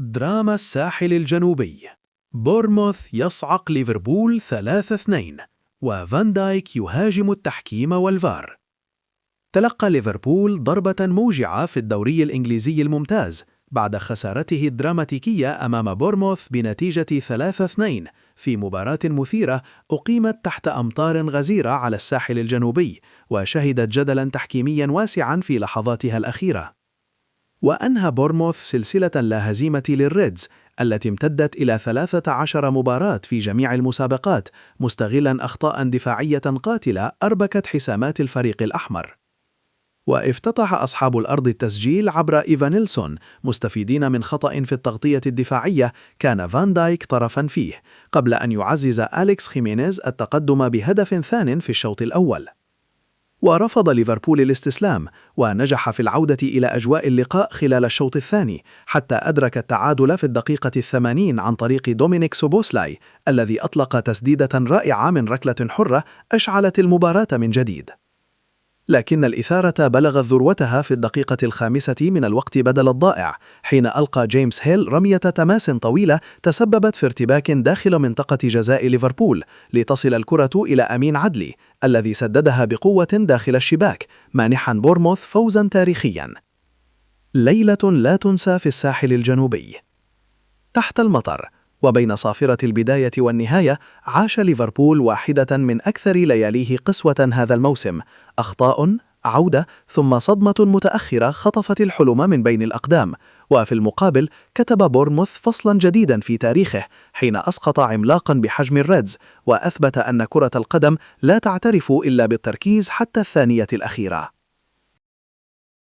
دراما الساحل الجنوبي. بورموث يصعق ليفربول 3-2، وفان دايك يهاجم التحكيم والفار. تلقى ليفربول ضربة موجعة في الدوري الإنجليزي الممتاز بعد خسارته الدراماتيكية أمام بورموث بنتيجة 3-2 في مباراة مثيرة أقيمت تحت أمطار غزيرة على الساحل الجنوبي، وشهدت جدلا تحكيميا واسعا في لحظاتها الأخيرة. وأنهى بورموث سلسلة لا هزيمة للريدز التي امتدت إلى 13 مباراة في جميع المسابقات، مستغلا أخطاء دفاعية قاتلة أربكت حسامات الفريق الأحمر. وافتتح أصحاب الأرض التسجيل عبر إيفانيلسون، مستفيدين من خطأ في التغطية الدفاعية كان فان دايك طرفا فيه، قبل أن يعزز أليكس خيمينيز التقدم بهدف ثان في الشوط الأول. ورفض ليفربول الاستسلام، ونجح في العودة إلى أجواء اللقاء خلال الشوط الثاني، حتى أدرك التعادل في الدقيقة 80 عن طريق دومينيك سوبوسلاي، الذي أطلق تسديدة رائعة من ركلة حرة أشعلت المباراة من جديد. لكن الإثارة بلغت ذروتها في الدقيقة 5 من الوقت بدل الضائع، حين ألقى جيمس هيل رمية تماس طويلة تسببت في ارتباك داخل منطقة جزاء ليفربول، لتصل الكرة إلى أمين عدلي الذي سددها بقوة داخل الشباك، مانحا بورموث فوزا تاريخيا. ليلة لا تنسى في الساحل الجنوبي. تحت المطر وبين صافرة البداية والنهاية، عاش ليفربول واحدة من أكثر لياليه قسوة هذا الموسم. أخطاء، عودة، ثم صدمة متأخرة خطفت الحلم من بين الأقدام. وفي المقابل كتب بورموث فصلا جديدا في تاريخه، حين أسقط عملاقا بحجم الريدز، وأثبت أن كرة القدم لا تعترف إلا بالتركيز حتى الثانية الأخيرة.